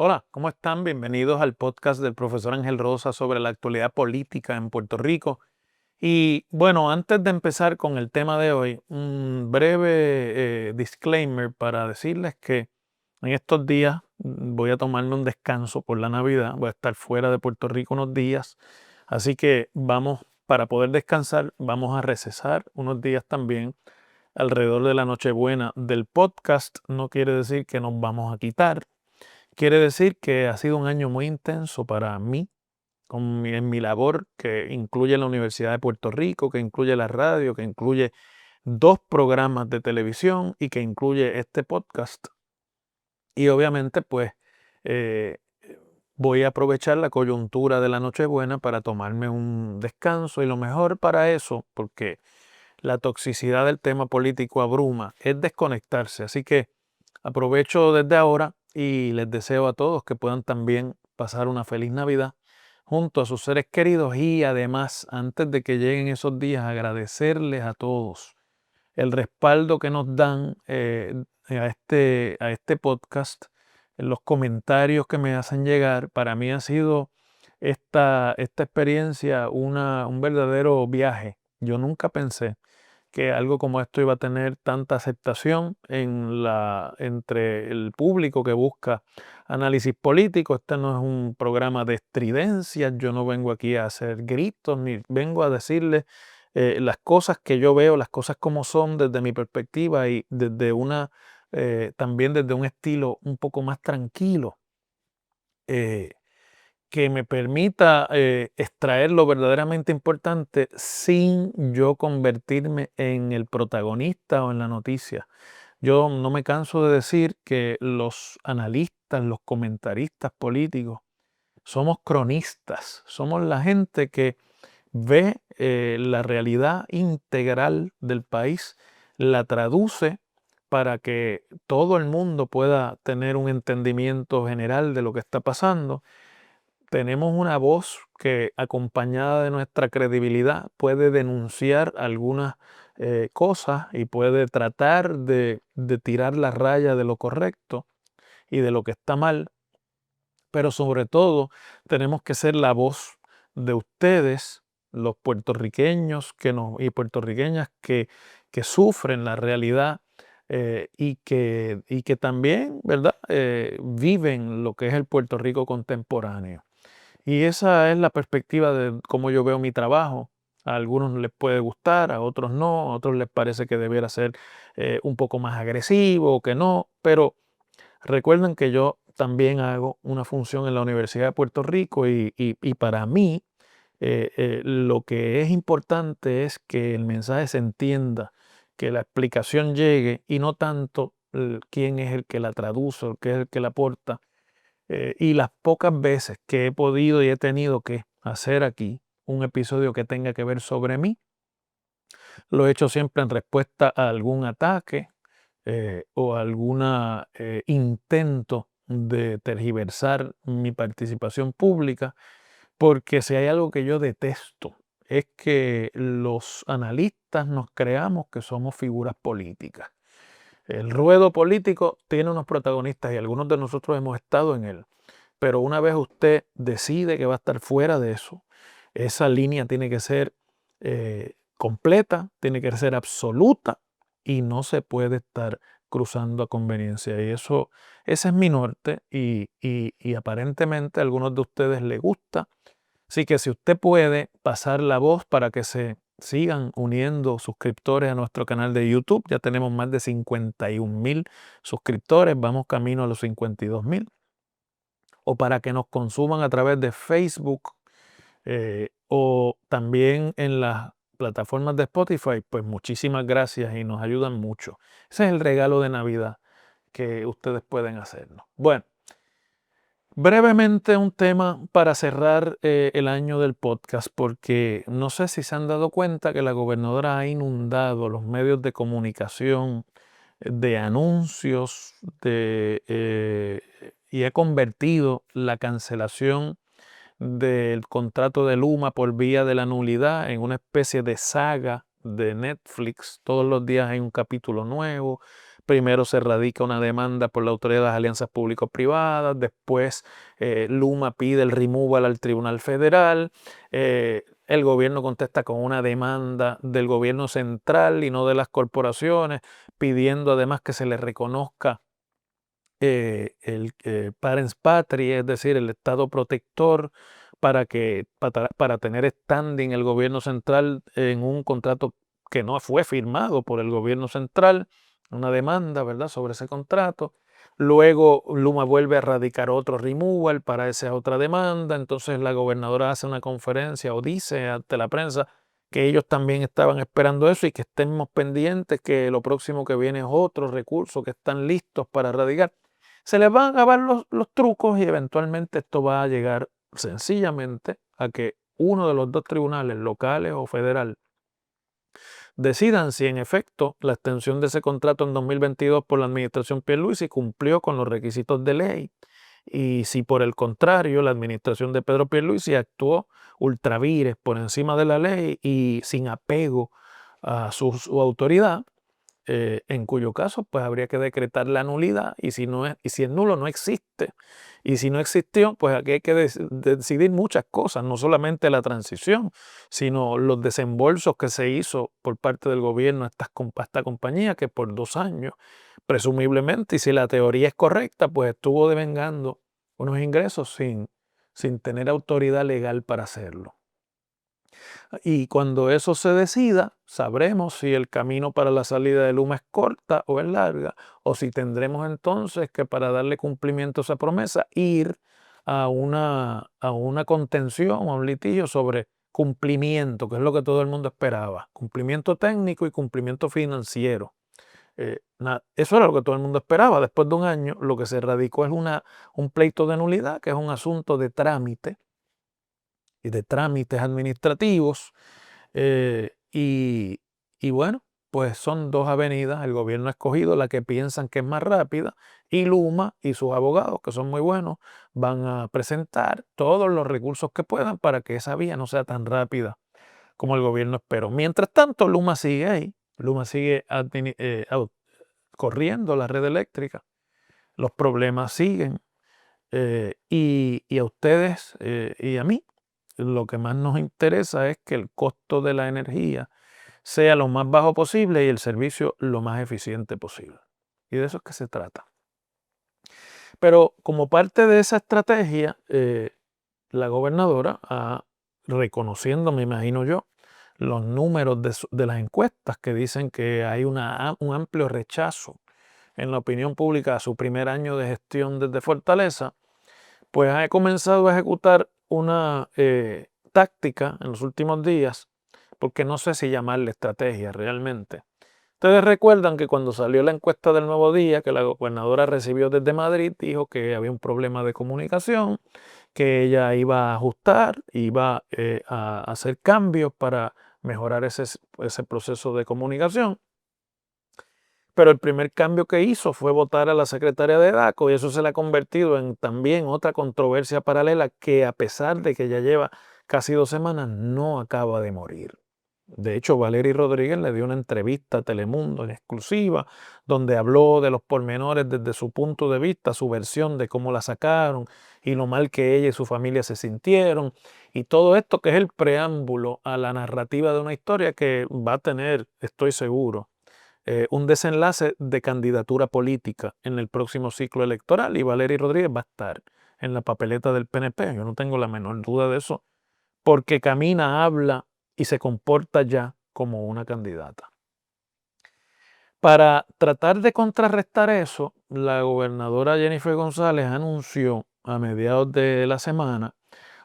Hola, ¿cómo están? Bienvenidos al podcast del profesor Ángel Rosa sobre la actualidad política en Puerto Rico. Y bueno, antes de empezar con el tema de hoy, un breve disclaimer para decirles que en estos días voy a tomarme un descanso por la Navidad, voy a estar fuera de Puerto Rico unos días, así que vamos, para poder descansar, vamos a recesar unos días también alrededor de la Nochebuena del podcast. No quiere decir que nos vamos a quitar. Quiere decir que ha sido un año muy intenso para mí en mi labor, que incluye la Universidad de Puerto Rico, que incluye la radio, que incluye dos programas de televisión y que incluye este podcast. Y obviamente, pues, eh, voy a aprovechar la coyuntura de la Nochebuena para tomarme un descanso y lo mejor para eso, porque la toxicidad del tema político abruma, es desconectarse. Así que aprovecho desde ahora y les deseo a todos que puedan también pasar una feliz Navidad junto a sus seres queridos y además, antes de que lleguen esos días, agradecerles a todos el respaldo que nos dan a este podcast, en los comentarios que me hacen llegar. Para mí ha sido esta experiencia un verdadero viaje. Yo nunca pensé que algo como esto iba a tener tanta aceptación entre el público que busca análisis político. Este no es un programa de estridencias, yo no vengo aquí a hacer gritos, ni vengo a decirles las cosas que yo veo, las cosas como son desde mi perspectiva y también desde un estilo un poco más tranquilo. eh, que me permita extraer lo verdaderamente importante sin yo convertirme en el protagonista o en la noticia. Yo no me canso de decir que los analistas, los comentaristas políticos, somos cronistas, somos la gente que ve la realidad integral del país, la traduce para que todo el mundo pueda tener un entendimiento general de lo que está pasando. Tenemos una voz que, acompañada de nuestra credibilidad, puede denunciar algunas cosas y puede tratar de tirar la raya de lo correcto y de lo que está mal, pero sobre todo tenemos que ser la voz de ustedes, los puertorriqueños y puertorriqueñas que sufren la realidad y que también, ¿verdad? Viven lo que es el Puerto Rico contemporáneo. Y esa es la perspectiva de cómo yo veo mi trabajo. A algunos les puede gustar, a otros no, a otros les parece que debiera ser un poco más agresivo o que no, pero recuerden que yo también hago una función en la Universidad de Puerto Rico y para mí lo que es importante es que el mensaje se entienda, que la explicación llegue y no tanto quién es el que la traduce o qué es el que la aporta. Y las pocas veces que he podido y he tenido que hacer aquí un episodio que tenga que ver sobre mí, lo he hecho siempre en respuesta a algún ataque o algún intento de tergiversar mi participación pública, porque si hay algo que yo detesto es que los analistas nos creamos que somos figuras políticas. El ruedo político tiene unos protagonistas y algunos de nosotros hemos estado en él. Pero una vez usted decide que va a estar fuera de eso, esa línea tiene que ser completa, tiene que ser absoluta y no se puede estar cruzando a conveniencia. Y ese es mi norte y aparentemente a algunos de ustedes les gusta. Así que si usted puede pasar la voz para que se sigan uniendo suscriptores a nuestro canal de YouTube, ya tenemos más de 51,000 suscriptores, vamos camino a los 52,000, o para que nos consuman a través de Facebook o también en las plataformas de Spotify, pues muchísimas gracias y nos ayudan mucho. Ese es el regalo de Navidad que ustedes pueden hacernos. Bueno, brevemente un tema para cerrar el año del podcast, porque no sé si se han dado cuenta que la gobernadora ha inundado los medios de comunicación de anuncios y ha convertido la cancelación del contrato de Luma por vía de la nulidad en una especie de saga de Netflix. Todos los días hay un capítulo nuevo, primero se radica una demanda por la Autoridad de las Alianzas Público-Privadas, después Luma pide el removal al Tribunal Federal, el gobierno contesta con una demanda del gobierno central y no de las corporaciones, pidiendo además que se le reconozca el parens patriae, es decir, el Estado protector, para tener standing el gobierno central en un contrato que no fue firmado por el gobierno central, una demanda, ¿verdad?, sobre ese contrato. Luego Luma vuelve a radicar otro removal para esa otra demanda. Entonces la gobernadora hace una conferencia o dice ante la prensa que ellos también estaban esperando eso y que estemos pendientes, que lo próximo que viene es otro recurso, que están listos para radicar. Se les van a acabar los trucos y eventualmente esto va a llegar sencillamente a que uno de los dos tribunales, locales o federal, decidan si en efecto la extensión de ese contrato en 2022 por la administración Pierluisi cumplió con los requisitos de ley y si por el contrario la administración de Pedro Pierluisi actuó ultra vires por encima de la ley y sin apego a su autoridad, en cuyo caso pues habría que decretar la nulidad y si es nulo no existe. Y si no existió, pues aquí hay que decidir muchas cosas, no solamente la transición, sino los desembolsos que se hizo por parte del gobierno a esta compañía que por 2 años, presumiblemente, y si la teoría es correcta, pues estuvo devengando unos ingresos sin tener autoridad legal para hacerlo. Y cuando eso se decida, sabremos si el camino para la salida de Luma es corta o es larga, o si tendremos entonces que, para darle cumplimiento a esa promesa, ir a una contención, a un litigio sobre cumplimiento, que es lo que todo el mundo esperaba, cumplimiento técnico y cumplimiento financiero. Eso era lo que todo el mundo esperaba. Después de un año, lo que se radicó es un pleito de nulidad, que es un asunto de trámite y de trámites administrativos. Y bueno, pues son dos avenidas, el gobierno ha escogido la que piensan que es más rápida y Luma y sus abogados, que son muy buenos, van a presentar todos los recursos que puedan para que esa vía no sea tan rápida como el gobierno esperó. Mientras tanto, Luma sigue ahí, Luma sigue corriendo la red eléctrica, los problemas siguen y a ustedes y a mí lo que más nos interesa es que el costo de la energía sea lo más bajo posible y el servicio lo más eficiente posible. Y de eso es que se trata. Pero como parte de esa estrategia, la gobernadora, reconociendo, me imagino yo, los números de las encuestas que dicen que hay un amplio rechazo en la opinión pública a su primer año de gestión desde Fortaleza, pues ha comenzado a ejecutar una táctica en los últimos días, porque no sé si llamarle estrategia realmente. Ustedes recuerdan que cuando salió la encuesta del Nuevo Día, que la gobernadora recibió desde Madrid, dijo que había un problema de comunicación, que ella iba a ajustar, iba a hacer cambios para mejorar ese proceso de comunicación. Pero el primer cambio que hizo fue votar a la secretaria de DACO y eso se le ha convertido en también otra controversia paralela que, a pesar de que ya lleva casi 2 semanas, no acaba de morir. De hecho, Valery Rodríguez le dio una entrevista a Telemundo en exclusiva donde habló de los pormenores desde su punto de vista, su versión de cómo la sacaron y lo mal que ella y su familia se sintieron. Y todo esto que es el preámbulo a la narrativa de una historia que va a tener, estoy seguro, un desenlace de candidatura política en el próximo ciclo electoral y Valery Rodríguez va a estar en la papeleta del PNP. Yo no tengo la menor duda de eso, porque camina, habla y se comporta ya como una candidata. Para tratar de contrarrestar eso, la gobernadora Jennifer González anunció a mediados de la semana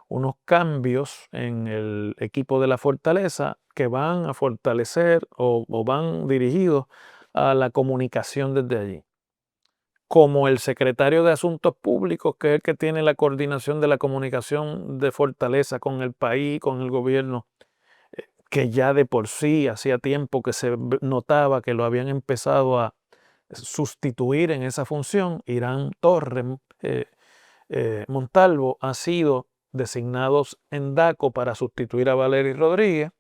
unos cambios en el equipo de la Fortaleza que van a fortalecer o van dirigidos a la comunicación desde allí. Como el secretario de Asuntos Públicos, que es el que tiene la coordinación de la comunicación de Fortaleza con el país, con el gobierno, que ya de por sí hacía tiempo que se notaba que lo habían empezado a sustituir en esa función, Irán Torres Montalvo, ha sido designados en DACO para sustituir a Valery Rodríguez,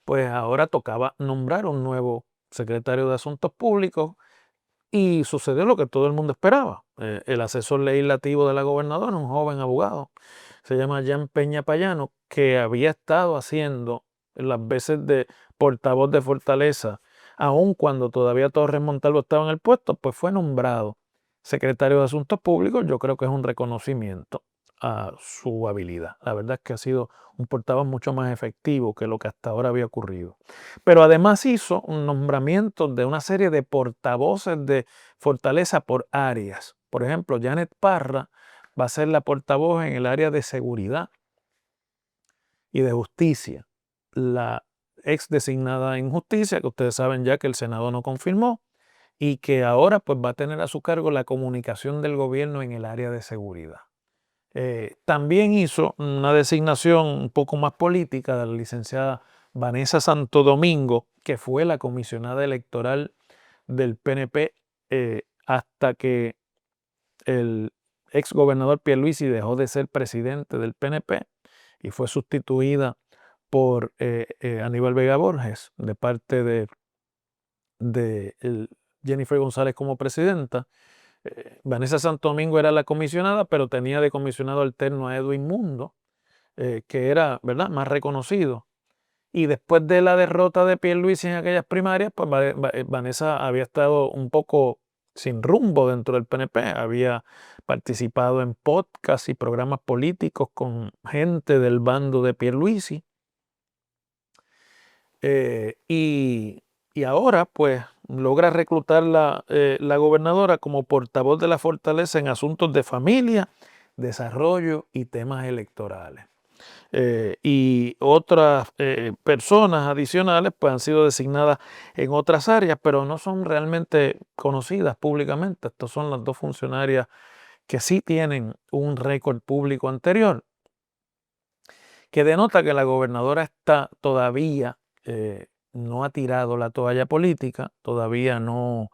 pues ahora tocaba nombrar un nuevo secretario de Asuntos Públicos, y sucedió lo que todo el mundo esperaba. El asesor legislativo de la gobernadora, un joven abogado, se llama Jan Peña Payano, que había estado haciendo las veces de portavoz de Fortaleza, aun cuando todavía Torres Montalvo estaba en el puesto, pues fue nombrado secretario de Asuntos Públicos. Yo creo que es un reconocimiento a su habilidad. La verdad es que ha sido un portavoz mucho más efectivo que lo que hasta ahora había ocurrido. Pero además hizo un nombramiento de una serie de portavoces de Fortaleza por áreas. Por ejemplo, Janet Parra va a ser la portavoz en el área de seguridad y de justicia. La ex designada en justicia, que ustedes saben ya que el Senado no confirmó, y que ahora pues va a tener a su cargo la comunicación del gobierno en el área de seguridad. También hizo una designación un poco más política de la licenciada Vanessa Santo Domingo, que fue la comisionada electoral del PNP hasta que el ex gobernador Pierluisi dejó de ser presidente del PNP y fue sustituida por Aníbal Vega Borges de parte de Jennifer González como presidenta. Vanessa Santo Domingo era la comisionada, pero tenía de comisionado alterno a Edwin Mundo, que era, ¿verdad?, más reconocido. Y después de la derrota de Pierluisi en aquellas primarias, pues Vanessa había estado un poco sin rumbo dentro del PNP. Había participado en podcasts y programas políticos con gente del bando de Pierluisi. Y ahora, pues, logra reclutar la gobernadora como portavoz de la Fortaleza en asuntos de familia, desarrollo y temas electorales. Y otras personas adicionales pues han sido designadas en otras áreas, pero no son realmente conocidas públicamente. Estas son las dos funcionarias que sí tienen un récord público anterior, que denota que la gobernadora está todavía, no ha tirado la toalla política, todavía no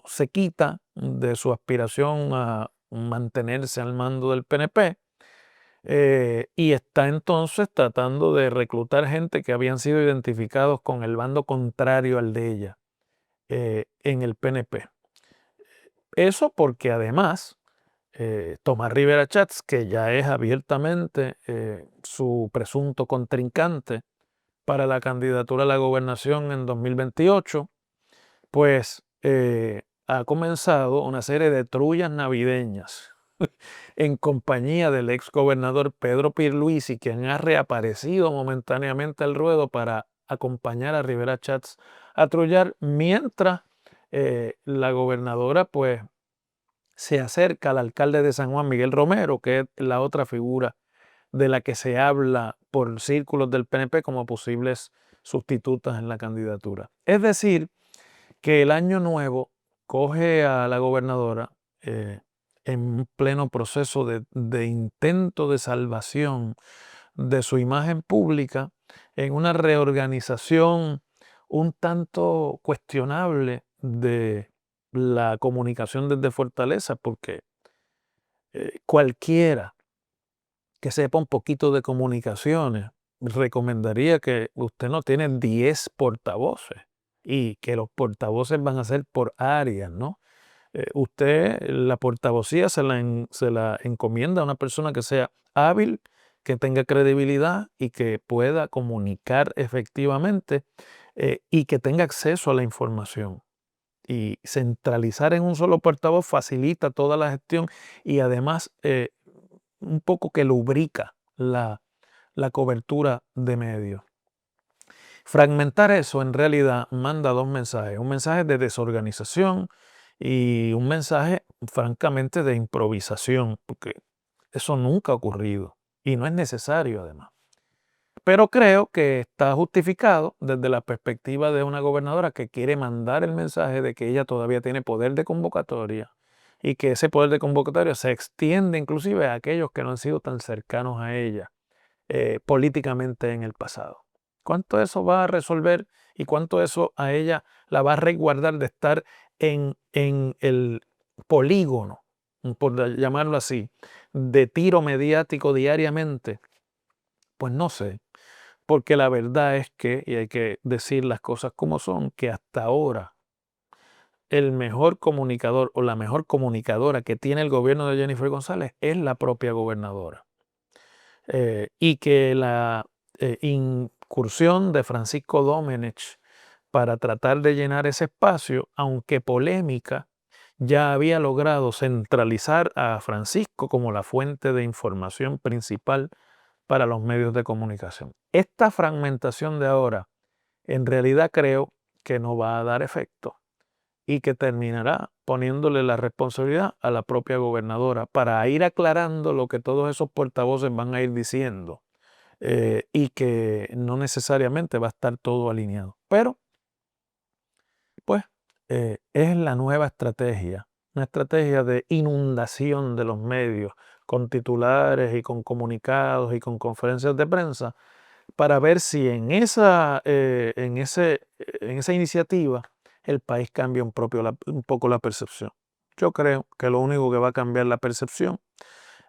se quita de su aspiración a mantenerse al mando del PNP. Y está entonces tratando de reclutar gente que habían sido identificados con el bando contrario al de ella en el PNP. Eso porque además Tomás Rivera Chats, que ya es abiertamente su presunto contrincante para la candidatura a la gobernación en 2028, pues ha comenzado una serie de trullas navideñas en compañía del ex gobernador Pedro Pierluisi, quien ha reaparecido momentáneamente al ruedo para acompañar a Rivera Chats a trullar, mientras la gobernadora pues se acerca al alcalde de San Juan, Miguel Romero, que es la otra figura de la que se habla por círculos del PNP como posibles sustitutas en la candidatura. Es decir, que el año nuevo coge a la gobernadora en un pleno proceso de intento de salvación de su imagen pública, en una reorganización un tanto cuestionable de la comunicación desde Fortaleza, porque cualquiera que sepa un poquito de comunicaciones recomendaría que usted no tiene 10 portavoces y que los portavoces van a ser por áreas, ¿no? Usted la portavocía se la encomienda a una persona que sea hábil, que tenga credibilidad y que pueda comunicar efectivamente y que tenga acceso a la información. Y centralizar en un solo portavoz facilita toda la gestión y además un poco que lubrica la cobertura de medios. Fragmentar eso en realidad manda dos mensajes, un mensaje de desorganización y un mensaje francamente de improvisación, porque eso nunca ha ocurrido y no es necesario además. Pero creo que está justificado desde la perspectiva de una gobernadora que quiere mandar el mensaje de que ella todavía tiene poder de convocatoria y que ese poder de convocatoria se extiende inclusive a aquellos que no han sido tan cercanos a ella políticamente en el pasado. ¿Cuánto eso va a resolver y cuánto eso a ella la va a resguardar de estar en el polígono, por llamarlo así, de tiro mediático diariamente? Pues no sé, porque la verdad es que, y hay que decir las cosas como son, que hasta ahora el mejor comunicador o la mejor comunicadora que tiene el gobierno de Jennifer González es la propia gobernadora. Y que la incursión de Francisco Domenech para tratar de llenar ese espacio, aunque polémica, ya había logrado centralizar a Francisco como la fuente de información principal para los medios de comunicación. Esta fragmentación de ahora, en realidad creo que no va a dar efecto y que terminará poniéndole la responsabilidad a la propia gobernadora para ir aclarando lo que todos esos portavoces van a ir diciendo y que no necesariamente va a estar todo alineado. Pero, pues, es la nueva estrategia, una estrategia de inundación de los medios con titulares y con comunicados y con conferencias de prensa para ver si en esa iniciativa el país cambia un poco la percepción. Yo creo que lo único que va a cambiar la percepción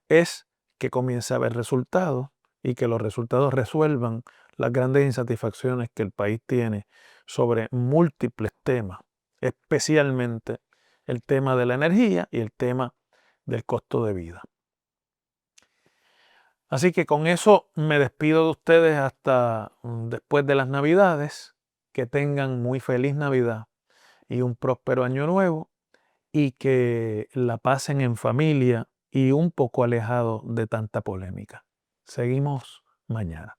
es que comience a haber resultados y que los resultados resuelvan las grandes insatisfacciones que el país tiene sobre múltiples temas, especialmente el tema de la energía y el tema del costo de vida. Así que con eso me despido de ustedes hasta después de las Navidades. Que tengan muy feliz Navidad y un próspero año nuevo y que la pasen en familia y un poco alejado de tanta polémica. Seguimos mañana.